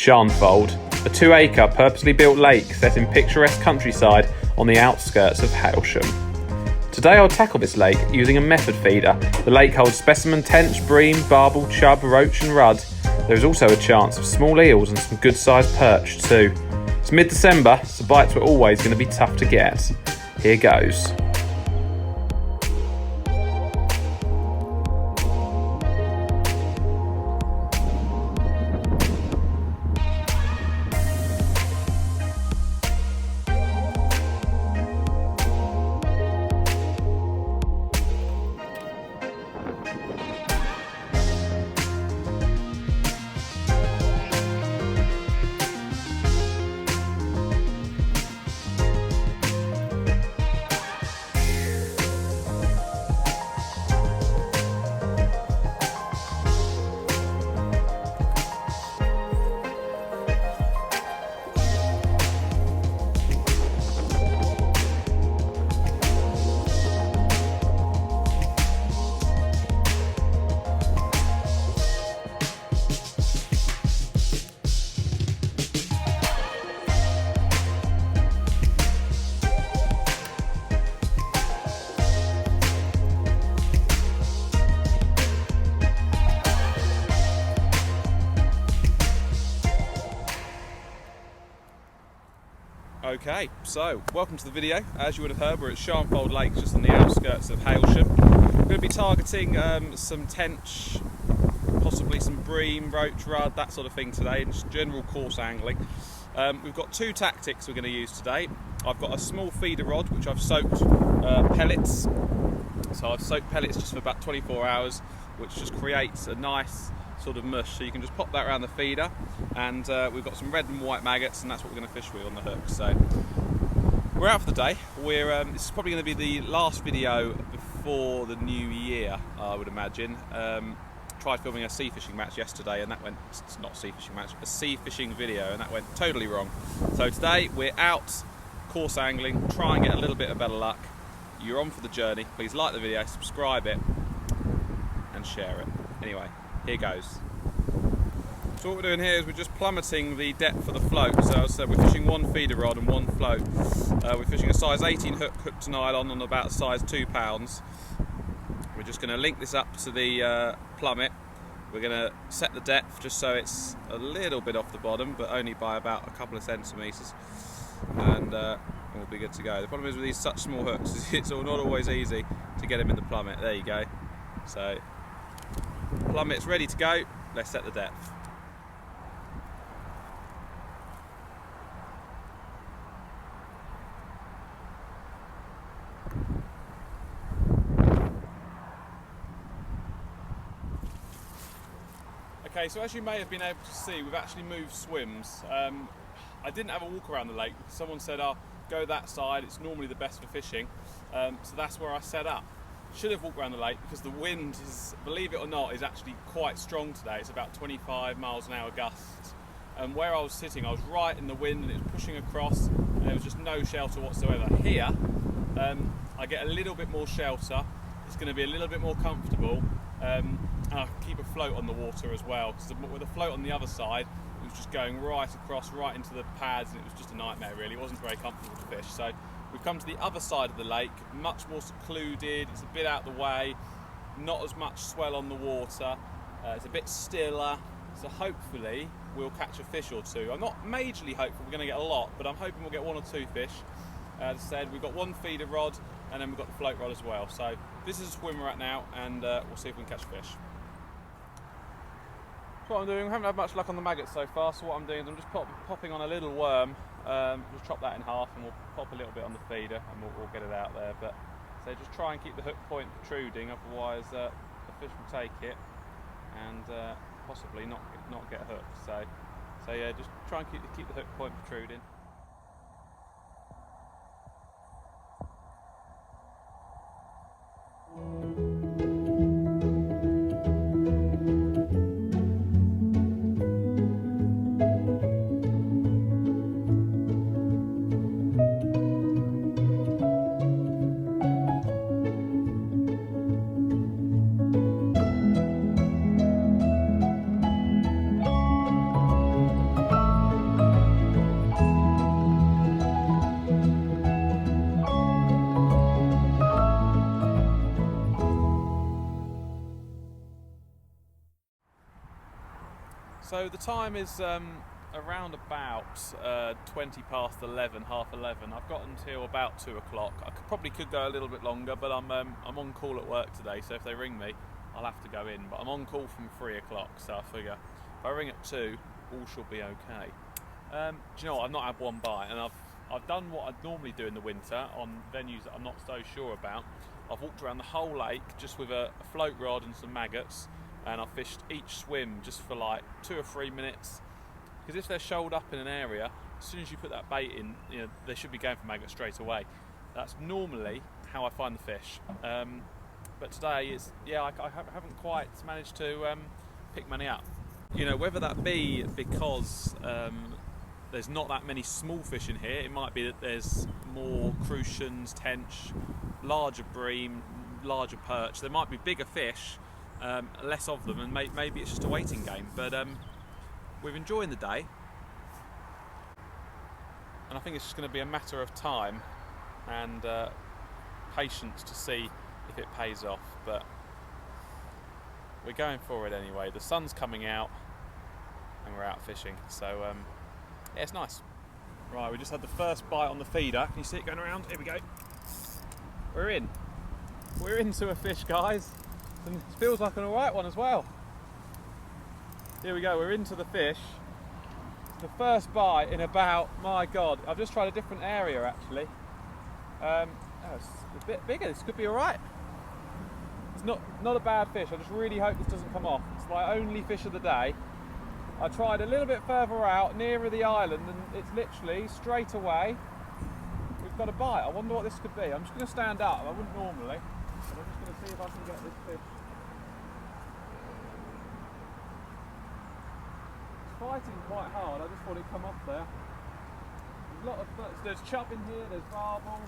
Sharnfold, a 2-acre purposely built lake set in picturesque countryside on the outskirts of Hailsham. Today I'll tackle this lake using a method feeder. The lake holds specimen tench, bream, barbel, chub, roach and rudd. There is also a chance of small eels and some good sized perch too. It's mid-December, so bites were always going to be tough to get. Here goes. Okay, so welcome to the video. As you would have heard, we're at Sharnfold Lake, just on the outskirts of Hailsham. We're going to be targeting some tench, possibly some bream, roach, rudd, that sort of thing today, and just general coarse angling. We've got two tactics we're going to use today. I've got a small feeder rod which I've soaked pellets. So I've soaked pellets just for about 24 hours, which just creates a nice sort of mush, so you can just pop that around the feeder, and we've got some red and white maggots, and that's what we're going to fish with on the hook. So we're out for the day. This is probably going to be the last video before the new year, I would imagine. Tried filming a sea fishing match yesterday, and that went, it's not a sea fishing match, a sea fishing video, and that went totally wrong. So today we're out coarse angling, try and get a little bit of better luck. You're on for the journey. Please like the video, subscribe it and share it. Anyway, here goes. So what we're doing here is we're just plummeting the depth of the float. So as I said, we're fishing one feeder rod and one float. We're fishing a size 18 hook, hooked to nylon on about size 2 pounds. We're just going to link this up to the plummet. We're going to set the depth just so it's a little bit off the bottom, but only by about a couple of centimetres, and we'll be good to go. The problem is with these such small hooks, it's not always easy to get them in the plummet. There you go. So plummet's ready to go. Let's set the depth. Okay, so as you may have been able to see, we've actually moved swims. I didn't have a walk around the lake because someone said, "Oh, go that side, it's normally the best for fishing." So that's where I set up. Should have walked around the lake because the wind is, believe it or not, is actually quite strong today. It's about 25 miles an hour gusts. And where I was sitting, I was right in the wind and it was pushing across, and there was just no shelter whatsoever. Here, I get a little bit more shelter. It's going to be a little bit more comfortable. And I can keep a float on the water as well, because with a float on the other side, it was just going right across, right into the pads, and it was just a nightmare really. It wasn't very comfortable to fish. So we've come to the other side of the lake, much more secluded, it's a bit out of the way, not as much swell on the water, it's a bit stiller, so hopefully we'll catch a fish or two. I'm not majorly hopeful we're going to get a lot, but I'm hoping we'll get 1 or 2 fish. As I said, we've got one feeder rod, and then we've got the float rod as well. So this is a swim we're at now, and we'll see if we can catch fish. So what I'm doing, we haven't had much luck on the maggots so far, so what I'm doing is I'm just popping on a little worm, just chop that in half, and we'll pop a little bit on the feeder, and we'll get it out there. But so just try and keep the hook point protruding, otherwise the fish will take it and possibly not get hooked. So yeah, just try and keep the hook point protruding. So the time is around about 20 past 11, half 11. I've got until about 2 o'clock. I probably could go a little bit longer, but I'm on call at work today, so if they ring me, I'll have to go in. But I'm on call from 3 o'clock, so I figure if I ring at 2, all should be okay. Do you know what? I've not had one bite, and I've done what I'd normally do in the winter on venues that I'm not so sure about. I've walked around the whole lake just with a float rod and some maggots, and I've fished each swim just for like 2 or 3 minutes. Because if they're shoaled up in an area, as soon as you put that bait in, they should be going for maggots straight away. That's normally how I find the fish. But today I haven't quite managed to pick many up. Whether that be because there's not that many small fish in here, it might be that there's more crucians, tench, larger bream, larger perch. There might be bigger fish, less of them, and maybe it's just a waiting game. But we're enjoying the day, and I think it's just going to be a matter of time and patience to see if it pays off. But we're going for it anyway. The sun's coming out and we're out fishing, so yeah, it's nice. Right, we just had the first bite on the feeder. Can you see it going around? Here we go. We're into a fish, guys, and it feels like an alright one as well. Here we go, we're into the fish. It's the first bite in about, my God, I've just tried a different area actually. It's a bit bigger, this could be alright. It's not a bad fish, I just really hope this doesn't come off. It's my only fish of the day. I tried a little bit further out, nearer the island, and it's literally straight away, we've got a bite. I wonder what this could be. I'm just going to stand up, I wouldn't normally, but I'm just going to see if I can get this fish. Fighting quite hard, I just thought it'd come off there. There's a lot of there's chub in here, there's barbel.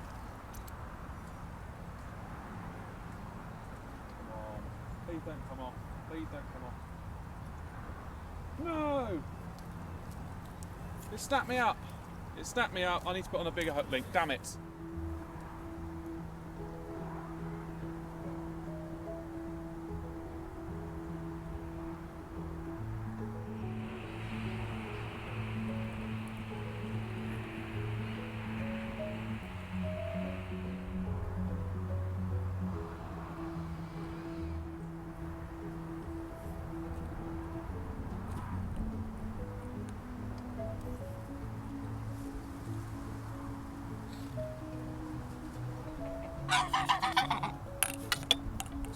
Come on, please don't come off, please don't come off. No! It snapped me up. It snapped me up, I need to put on a bigger hook link, damn it.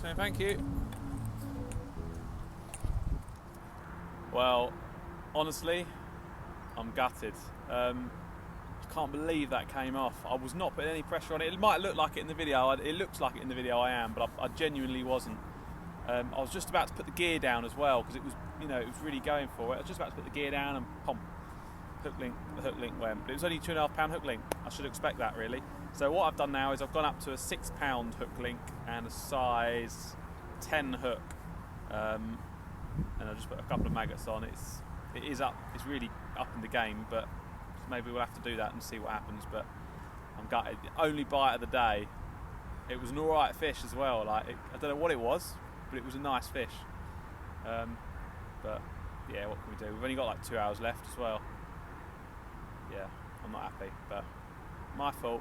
So thank you. Well, honestly, I'm gutted. I can't believe that came off. I was not putting any pressure on it. It might look like it in the video. It looks like it in the video, I am, but I genuinely wasn't. I was just about to put the gear down as well because it was, it was really going for it. I was just about to put the gear down and pump. The hook link went. But it was only 2.5 pound hook link. I should expect that really. So what I've done now is I've gone up to a 6 pound hook link and a size 10 hook, and I just put a couple of maggots on. It is up. It's really up in the game, but maybe we'll have to do that and see what happens. But I'm gutted. The only bite of the day. It was an alright fish as well. I don't know what it was, but it was a nice fish. But yeah, what can we do? We've only got like 2 hours left as well. Yeah, I'm not happy, but my fault.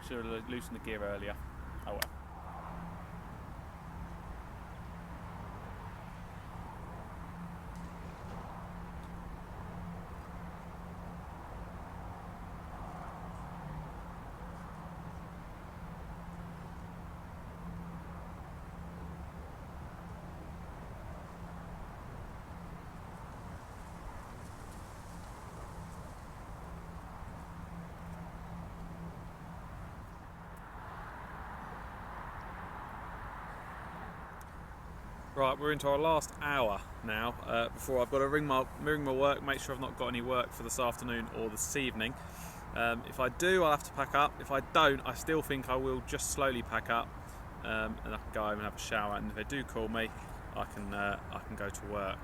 Should have loosened the gear earlier. Oh well. Right, we're into our last hour now before I've got to ring my work, make sure I've not got any work for this afternoon or this evening. If I do, I'll have to pack up. If I don't, I still think I will just slowly pack up and I can go home and have a shower, and if they do call me, I can go to work.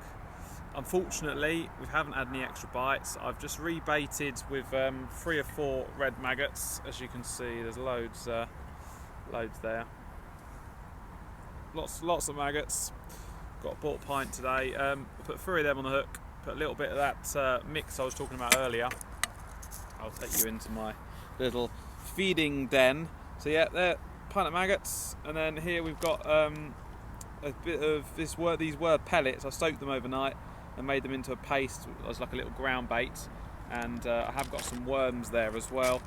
Unfortunately, we haven't had any extra bites. I've just rebaited with 3 or 4 red maggots. As you can see, there's loads there. Lots of maggots. Bought a pint today. Put 3 of them on the hook. Put a little bit of that mix I was talking about earlier. I'll take you into my little feeding den. So yeah, there, pint of maggots, and then here we've got a bit of these word pellets. I soaked them overnight and made them into a paste as like a little ground bait, and I have got some worms there as well,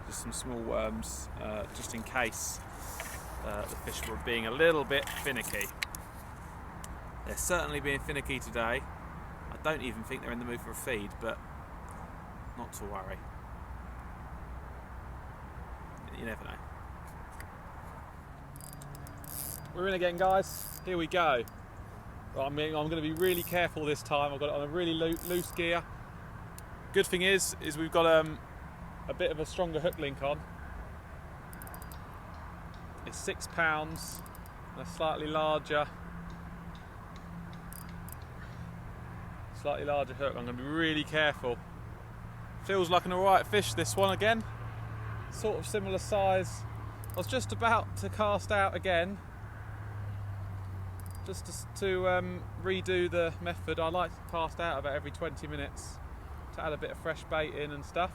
just some small worms, just in case the fish were being a little bit finicky. They're certainly being finicky today. I don't even think they're in the mood for a feed, but not to worry. You never know. We're in again, guys. Here we go. I'm going to be really careful this time. I've got it on a really loose gear. Good thing is we've got a bit of a stronger hook link on. It's 6 pounds, and a slightly larger hook. I'm going to be really careful. Feels like an alright fish, this one again. Sort of similar size. I was just about to cast out again, just to redo the method. I like to cast out about every 20 minutes to add a bit of fresh bait in and stuff.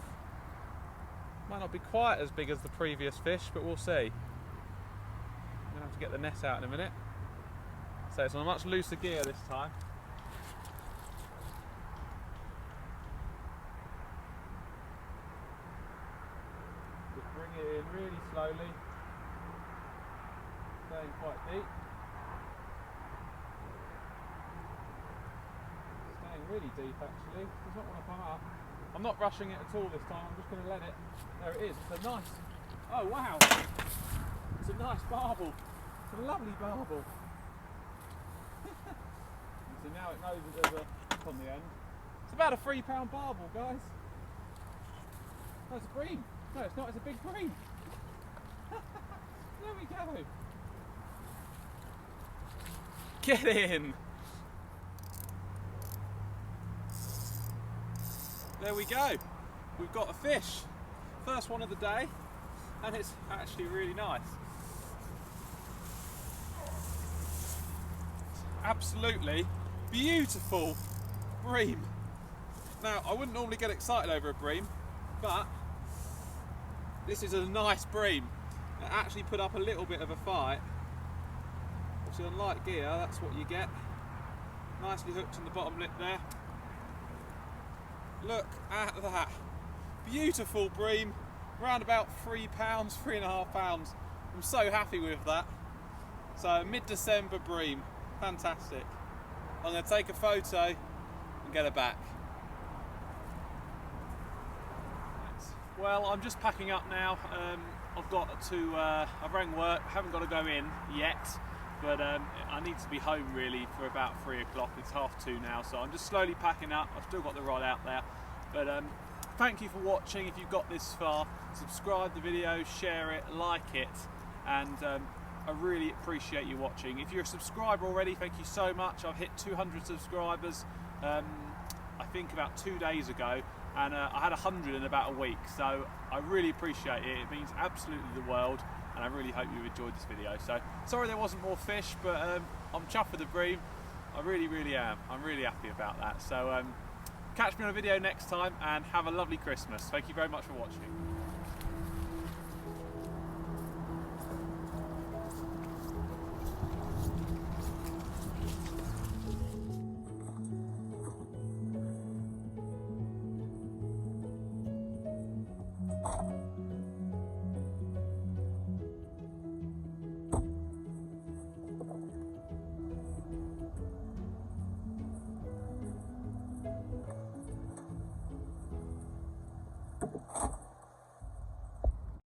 Might not be quite as big as the previous fish, but we'll see. I'm going to have to get the net out in a minute. So it's on a much looser gear this time. Just bring it in really slowly, staying quite deep. Really deep actually, does not want to come up. I'm not rushing it at all this time, I'm just going to let it. There it is, it's a nice, oh wow, it's a nice barbel, it's a lovely barbel. So now it knows that there's a hook on the end. It's about a 3 pound barbel, guys. No, it's a bream. No, it's not, it's a big bream. There we go. Get in. There we go, we've got a fish. First one of the day, and it's actually really nice. Absolutely beautiful bream. Now, I wouldn't normally get excited over a bream, but this is a nice bream. It actually put up a little bit of a fight. Obviously on light gear, that's what you get. Nicely hooked in the bottom lip there. Look at that, beautiful bream, around about 3 pounds, 3.5 pounds. I'm so happy with that. So mid-December bream, fantastic. I'm going to take a photo and get it back. Thanks. Well, I'm just packing up now. I've rang work, haven't got to go in yet. But I need to be home really for about 3 o'clock. It's 2:30 now, so I'm just slowly packing up. I've still got the rod out there. But thank you for watching. If you've got this far, subscribe the video, share it, like it, and I really appreciate you watching. If you're a subscriber already, thank you so much. I've hit 200 subscribers, I think about 2 days ago, and I had 100 in about a week. So I really appreciate it. It means absolutely the world. And I really hope you enjoyed this video. So, sorry there wasn't more fish, but I'm chuffed with the bream. I really, really am. I'm really happy about that. So, catch me on a video next time, and have a lovely Christmas. Thank you very much for watching.